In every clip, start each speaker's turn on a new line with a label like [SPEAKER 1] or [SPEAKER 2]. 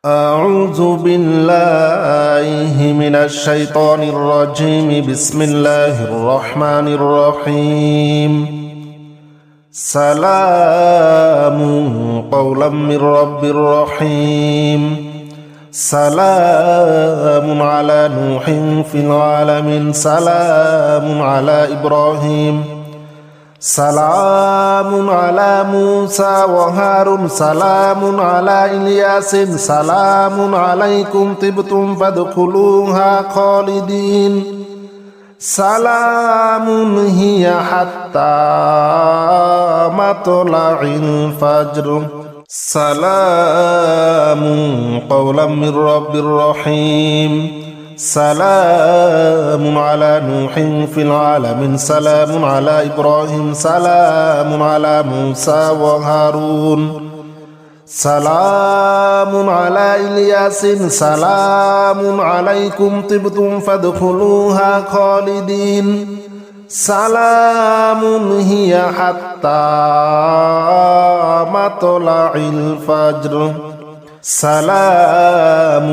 [SPEAKER 1] أعوذ بالله من الشيطان الرجيم بسم الله الرحمن الرحيم سلام قولا من رب رحيم سلام على نوح في العالمين سلام على إبراهيم سلام على موسى وهارون سلام على إلياس سلام عليكم طبتم فادخلوها خالدين سلام هي حتى مطلع الفجر سلام قولا من رب رحيم سلام على نوح في العالمين سلام على إبراهيم سلام على موسى وهارون سلام على إلياس سلام عليكم طبتم فادخلوها خالدين سلام هي حتى مطلع الفجر سلام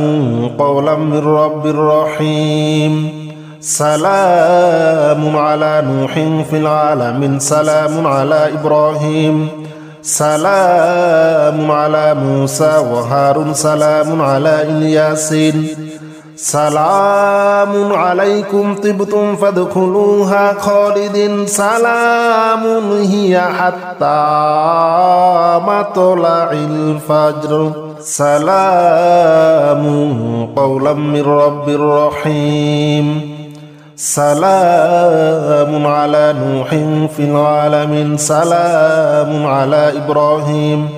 [SPEAKER 1] قولا من رب رحيم سلام على نوح في العالمين سلام على إبراهيم سلام على موسى وهارون سلام على إلياس سلام عليكم طبتم فادخلوها خالدين سلام هي حتى مطلع الفجر سلام قولا من رب رحيم سلام على نوح في العالمين سلام على إبراهيم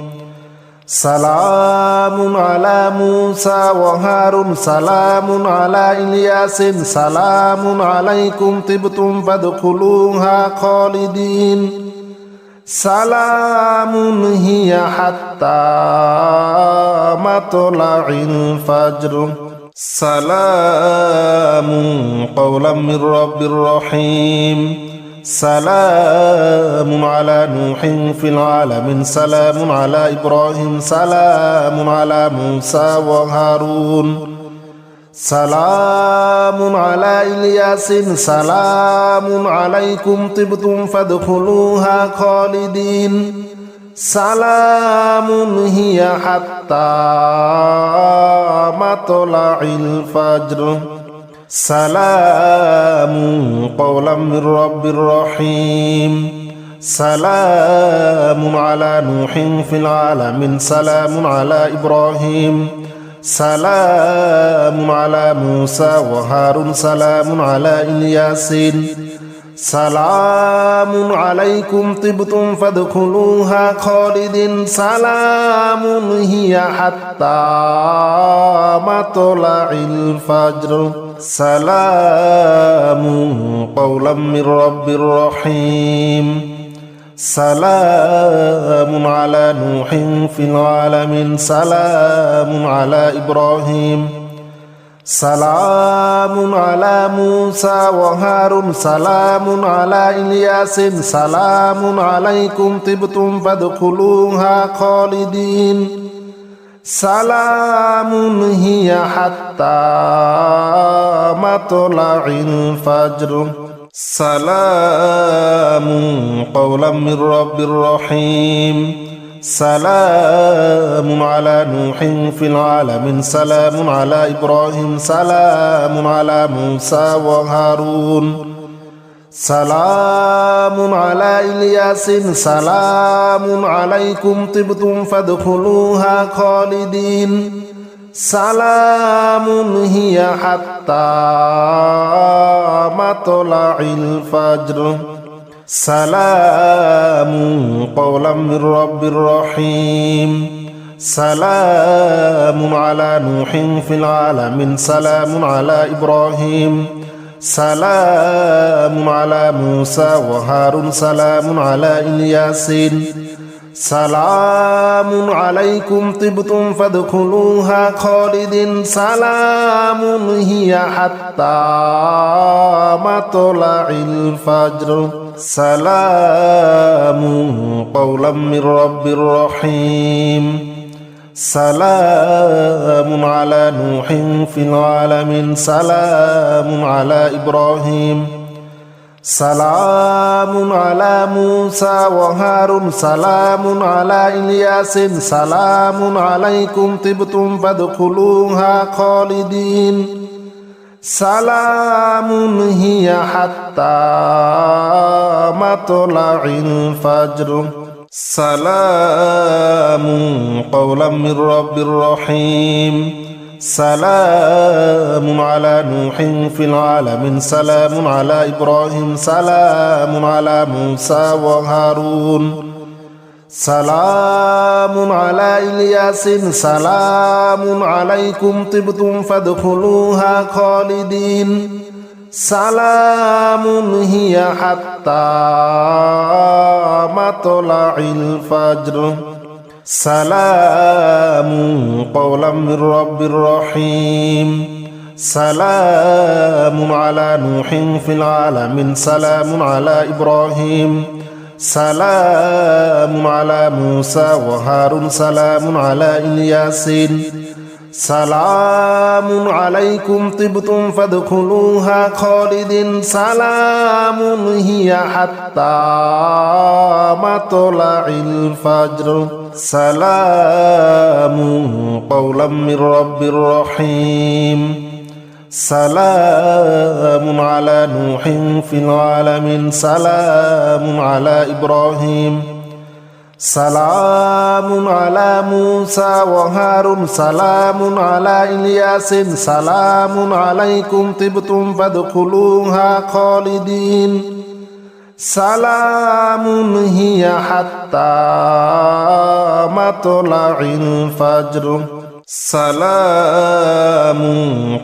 [SPEAKER 1] سلام على موسى وهارون سلام على إلياس سلام عليكم طبتم فادخلوها خالدين سلام هي حتى مطلع الفجر سلام قولا من رب رحيم سلام على نوح في العالمين سلام على إبراهيم سلام على موسى وهارون سلام على إلياس سلام عليكم طبتم فادخلوها خالدين سلام هي حتى مطلع الفجر سلام قولا من رب رحيم سلام على نوح في العالمين سلام على إبراهيم سلام على موسى وهارون سلام على إلياس سلام عليكم طبتم فادخلوها خالدين سلام هي حتى مطلع الفجر سلام قولا من رب رحيم سلام على نوح في العالمين سلام على إبراهيم سلام على موسى وهارون سلام على إلياس سلام عليكم طبتم فادخلوها خالدين سلام هي حتى مطلع الفجر سلام قولا من رب رحيم سلام على نوح في العالمين سلام على إبراهيم سلام على موسى وهارون سلام على إلياس سلام عليكم طبتم فادخلوها خالدين سلام هي حتى مطلع الفجر سلام قولا من رب رحيم سلام على نوح في العالمين سلام على إبراهيم سلام على موسى وهارون سلام على إلياس سلام عليكم طبتم فادخلوها خالدين سلام هي حتى مطلع الفجر سلام قولا من رب رحيم سلام على نوح في العالمين سلام على إبراهيم سلام على موسى وهارون سلام على إلياس سلام عليكم طبتم فادخلوها خالدين سلام هي حتى مطلع الفجر سلام قولا من رب رحيم سلام على نوح في العالمين سلام على إبراهيم سلام على موسى وهارون سلام على إلياس سلام عليكم طبتم فادخلوها خالدين سلام هي حتى مطلع الفجر سلام قولا من رب رحيم سلام على نوح في العالمين سلام على إبراهيم سلام على موسى وهارون سلام على إلياس سلام عليكم طبتم فادخلوها خالدين سلام هي حتى مطلع الفجر سلام قولا من رب رحيم سلام على نوح في العالمين سلام على إبراهيم سلام على موسى وهارون سلام على إلياس سلام عليكم طبتم فادخلوها خالدين سلام هي حتى مطلع الفجر سلام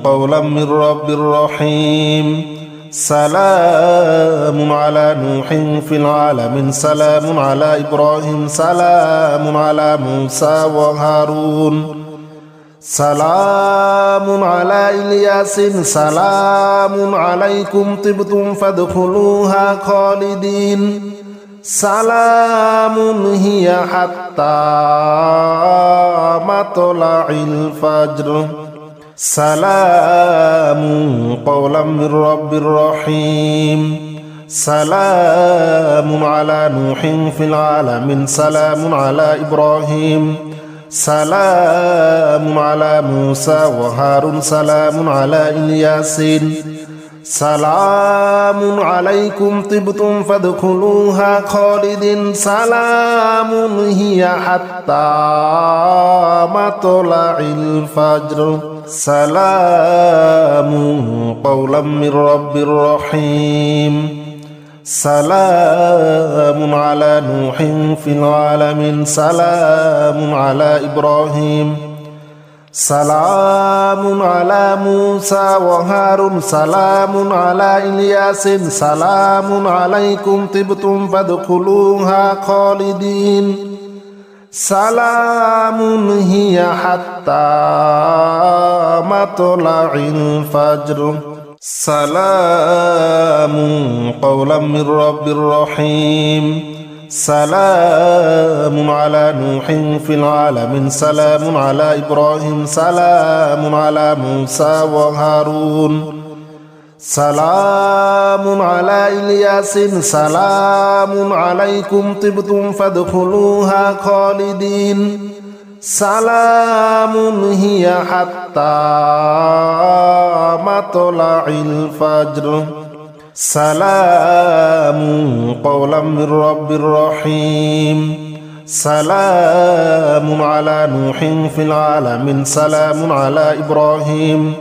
[SPEAKER 1] قولا من رب رحيم سلام على نوح في العالمين سلام على إبراهيم سلام على موسى وهارون سلام على إلياس سلام عليكم طبتم فادخلوها خالدين سلام هي حتى مطلع الفجر سلام قولا من رب رحيم سلام على نوح في العالمين سلام على إبراهيم سلام على موسى وهارون سلام على إلياس سلام عليكم طبتم فادخلوها خالدين سلام هي حتى مطلع الفجر سلام قولا من رب رحيم سلام على نوح في العالمين سلام على إبراهيم سلام على موسى وهارون سلام على إلياس سلام عليكم طبتم فادخلوها خالدين سلام هي حتى مطلع الفجر سلام قولا من رب رحيم سلام على نوح في العالمين سلام على إبراهيم سلام على موسى وهارون سلام على إلياس سلام عليكم طبتم فادخلوها خالدين سلام هي حتى مطلع الفجر سلام قولا من رب رحيم سلام على نوح في العالمين سلام على إبراهيم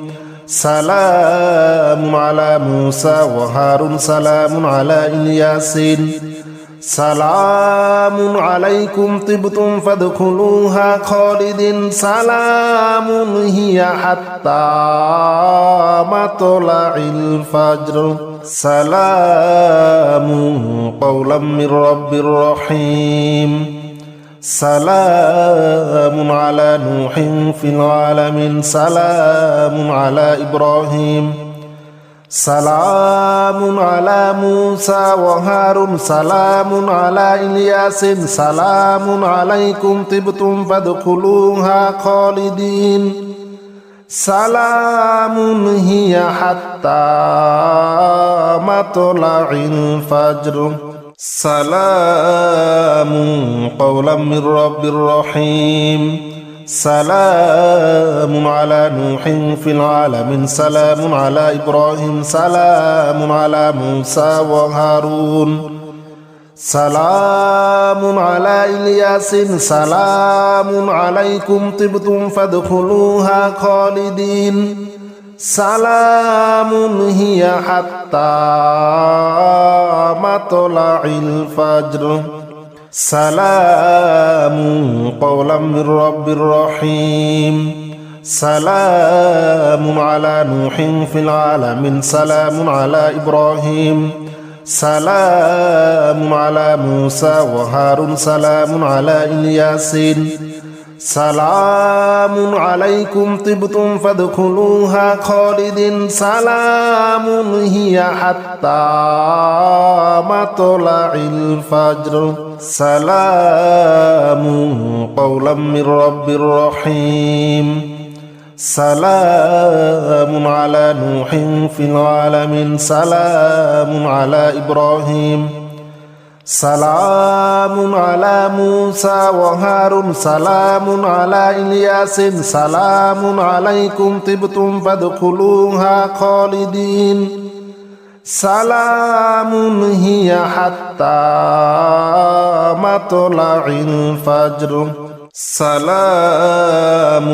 [SPEAKER 1] سلام على موسى وهارون سلام على إلياس سلام عليكم طبتم فادخلوها خالدين سلام هي حتى مطلع الفجر سلام قولا من رب رحيم سلام على نوح في العالمين سلام على إبراهيم سلام على موسى وهارون سلام على إلياس سلام عليكم طبتم فادخلوها خالدين سلام هي حتى مطلع الفجر سلام قولا من رب رحيم سلام على نوح في العالمين سلام على إبراهيم سلام على موسى وهارون سلام على إلياس سلام عليكم طبتم فادخلوها خالدين سلام هي حتى مطلع الفجر سلام قولا من رب رحيم سلام على نوح في العالمين سلام على إبراهيم سلام على موسى وهارون سلام على إلياس سلام عليكم طبتم فادخلوها خالدين سلام هي حتى مطلع الفجر سلام قولا من رب رحيم سلام على نوح في العالمين سلام على إبراهيم سلام على موسى وهارون سلام على إلياس سلام عليكم طبتم فادخلوها خالدين سلام هي حتى مطلع الفجر سلام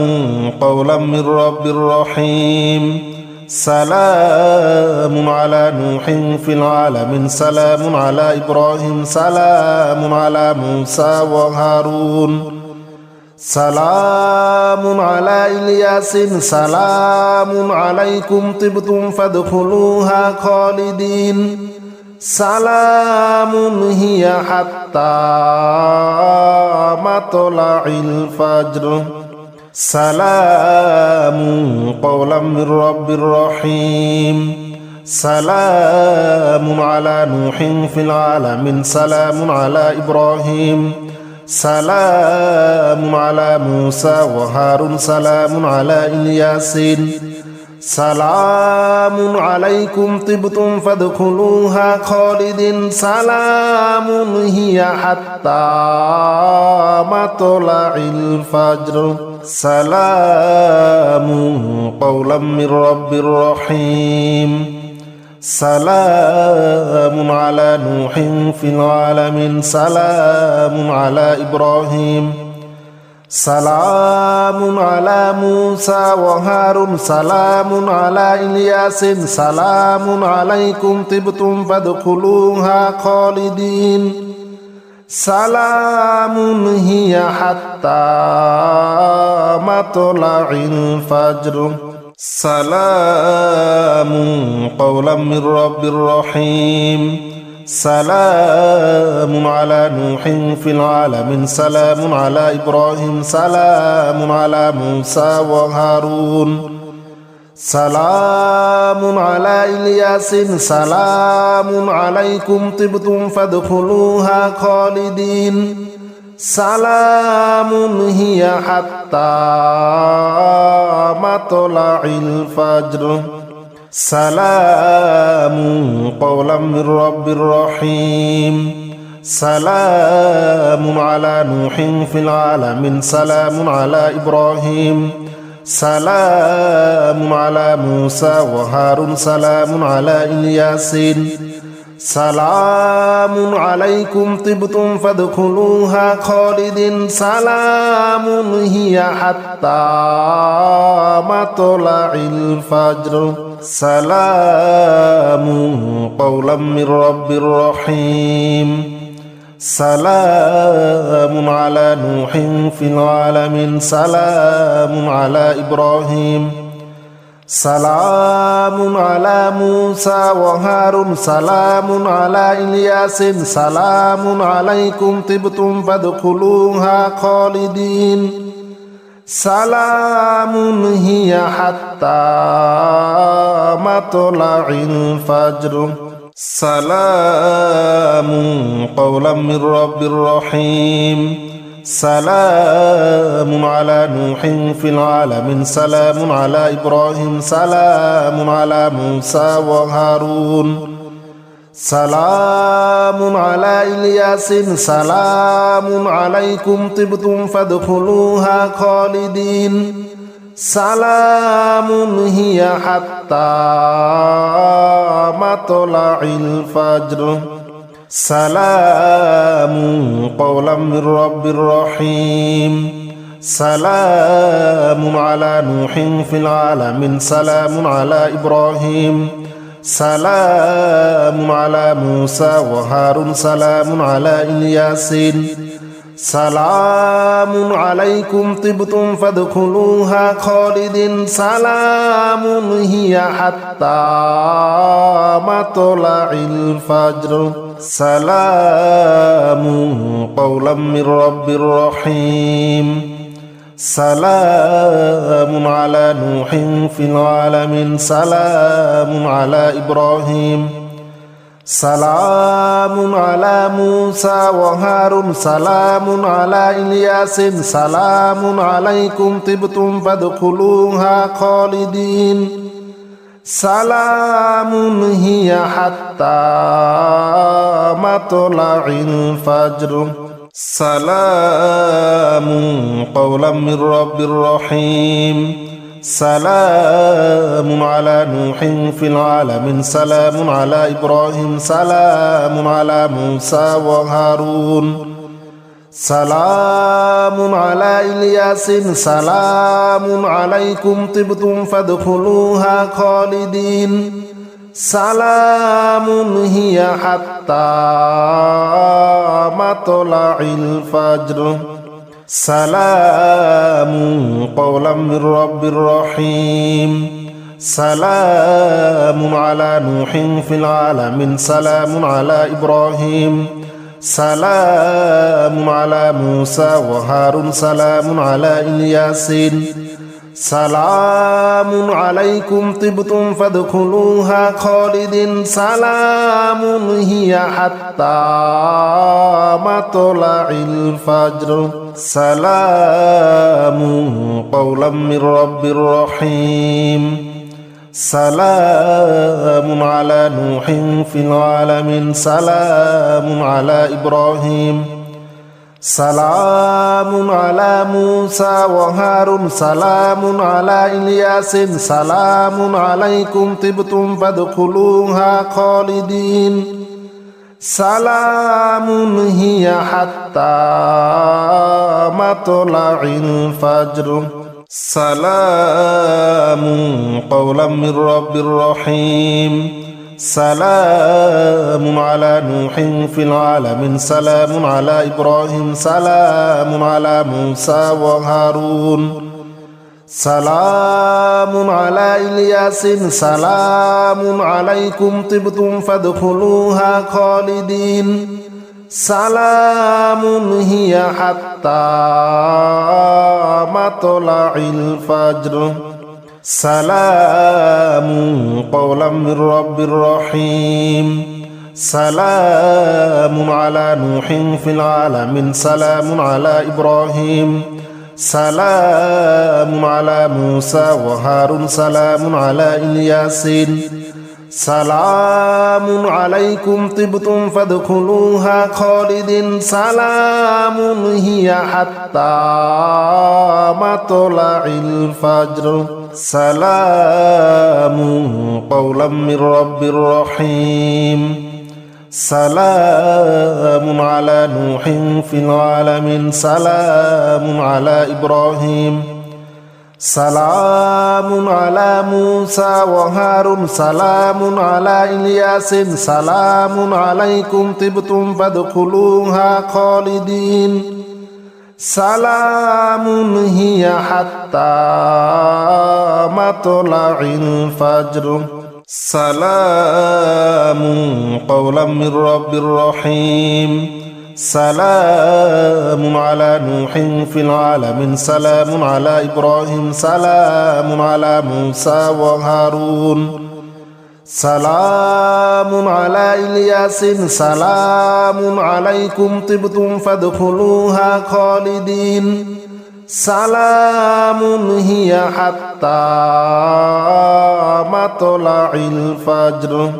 [SPEAKER 1] قولا من رب رحيم سلام على نوح في العالمين سلام على إبراهيم سلام على موسى وهارون سلام على إلياس سلام عليكم طبتم فادخلوها خالدين سلام هي حتى مطلع الفجر سلام قولا من رب رحيم سلام على نوح في العالمين سلام على إبراهيم سلام على موسى وهارون سلام على إلياس سلام عليكم طبتم فادخلوها خالدين سلام هي حتى مطلع الفجر سلام قولا من رب رحيم سلام على نوح في العالمين سلام على إبراهيم سلام على موسى وهارون سلام على إلياس سلام عليكم طبتم فادخلوها خالدين سلام هي حتى مطلع الفجر سلام قولا من رب رحيم سلام على نوح في العالمين سلام على إبراهيم سلام على موسى وهارون سلام على إلياس سلام عليكم طبتم فادخلوها خالدين سلام هي حتى مطلع الفجر سلام قولا من رب رحيم سلام على نوح في العالمين سلام على إبراهيم سلام على موسى وهارون سلام على إلياس سلام عليكم طبتم فادخلوها خالدين سلام هي حتى مطلع الفجر سلام قولا من رب رحيم سلام على نوح في العالمين سلام على إبراهيم سلام على موسى وهارون سلام على إلياس سلام عليكم طبتم فادخلوها خالدين সালামুন হিয়া হাত্তা মাতলাইল ফাজর সালামুন কওলাম মির রাব্বির রহিম সালামুন আলা নূহিন ফিল আলামিন সালামুন আলা ইব্রাহিম সালামুন আলা মূসা ওয়া হারুন সালামুন আলা ইলিয়াসিন সালামুন আলাইকুম তিবতুম ফাদখুলুহা খালিদিন সালামুন হিয়া হাত্তা মাতলাইল ফাজর সালামুন কওলাম মির রাব্বির রহিম সালামুন আলা নূহিন ফিল আলামিন সালামুন আলা ইব্রাহিম সালামুন আলা মূসা ওয়া হারুন সালামুন আলা ইলিয়াসিন সালামুন আলাইকুম তিবতুম ফাদখুলুহা খালিদিন সালামুন হিয়া হাত্তা মাতলাইল ফাজর সালামুন কওলাম মির রাব্বির রহিম সালামুন আলা নূহিন ফিল আলামিন সালামুন আলা ইব্রাহিম সালামুন আলা মূসা ওয়া হারুন সালামুন আলা ইলিয়াসিন সালামুন আলাইকুম তিবতুম ফাদখুলুহা খালিদিন সালামুন হিয়া হাত্তা মাতলাইল ফাজর সালামুন কওলাম মির রাব্বির রহিম সালামুন আলা নূহিন ফিল আলামিন সালামুন আলা ইব্রাহিম সালামুন আলা মূসা ওয়া হারুন সালামুন আলা ইলিয়াসিন সালামুন আলাইকুম তিবতুম ফাদখুলুহা খালিদিন সালামুন হিয়া হাত্তা মাতলাইল ফাজর সালামুন কওলাম মির রাব্বির রহিম সালামুন আলা নূহিন ফিল আলামিন সালামুন আলা ইব্রাহিম সালামুন আলা মূসা ওয়া হারুন সালামুন আলা ইলিয়াসিন সালামুন আলাইকুম তিবতুম ফাদখুলুহা খালিদিন সালামুন হিয়া হাত্তা মাতলাইল ফাজর সালামুন কওলাম মির রাব্বির রহিম সালামুন আলা নূহিন ফিল আলামিন সালামুন আলা ইব্রাহিম সালামুন আলা মূসা ওয়া হারুন সালামুন আলা ইলিয়াসিন সালামুন আলাইকুম তিবতুম ফাদখুলুহা খালিদিন সালামুন হিয়া হাত্তা মাতলাইল ফাজর সালামুন কওলাম মির রাব্বির রহিম সালামুন আলা নূহিন ফিল আলামিন সালামুন আলা ইব্রাহিম সালামুন আলা মূসা ওয়া হারুন সালামুন আলা ইলিয়াসিন সালামুন আলাইকুম তিবতুম ফাদখুলুহা খালিদিন সালামুন হিয়া হাত্তা মাতলাইল ফাজর সালামুন কওলাম মির রাব্বির রহিম সালামুন আলা নূহিন ফিল আলামিন সালামুন আলা ইব্রাহিম সালামুন আলা মূসা ওয়া হারুন সালামুন আলা ইলিয়াসিন সালামুন আলাইকুম তিবতুম ফাদখুলুহা খালিদিন সালামুন হিয়া হাত্তা মাতলাইল ফাজর সালামুন কওলাম মির রাব্বির রহিম সালামুন আলা নূহিন ফিল আলামিন সালামুন আলা ইব্রাহিম সালামুন আলা মূসা ওয়া হারুন সালামুন আলা ইলিয়াসিন সালামুন আলাইকুম তিবতুম ফাদখুলুহা খালিদিন সালামুন হিয়া হাত্তা মাতলাইল ফাজর সালামুন কওলাম মির রাব্বির রহিম سلام على نوح في العالمين سلام على إبراهيم سلام على موسى وهارون سلام على إلياس سلام عليكم طبتم فادخلوها خالدين سلام هي حتى مطلع الفجر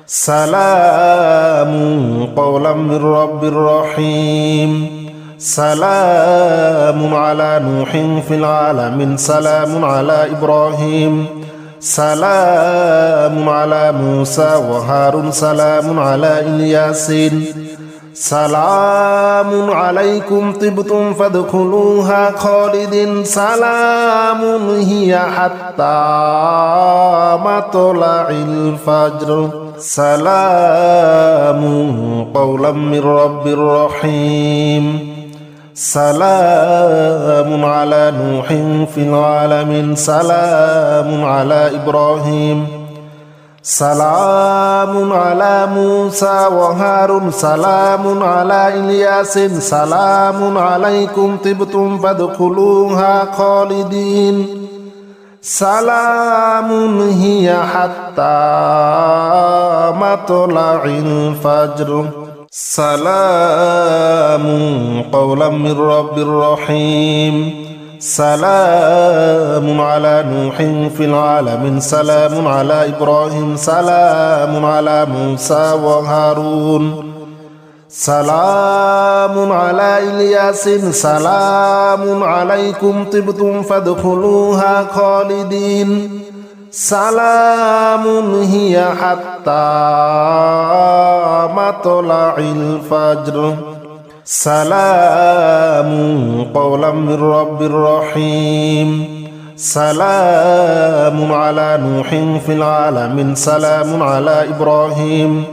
[SPEAKER 1] سلام قولا من رب رحيم سلام على نوح في العالمين سلام على إبراهيم سلام على موسى وهارون سلام على إلياس سلام عليكم طبتم فادخلوها خالدين سلام هي حتى مطلع الفجر سلام قولا من رب رحيم سلام على نوح في العالمين سلام على إبراهيم سلام على موسى وهارون سلام على إلياس سلام عليكم طبتم فادخلوها خالدين سلام هي حتى مطلع الفجر سلام قولا من رب رحيم سلام على نوح في العالمين سلام على إبراهيم سلام على موسى وهارون سلام على إلياس سلام عليكم طبتم فادخلوها خالدين سلام هي حتى مطلع الفجر سلام قولا من رب رحيم سلام على نوح في العالمين سلام على إبراهيم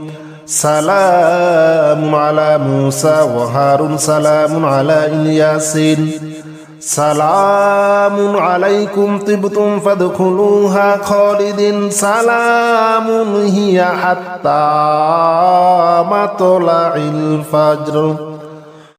[SPEAKER 1] سلام على موسى وهارون سلام على إلياس سلام عليكم طبتم فادخلوها خالدين سلام هي حتى مطلع الفجر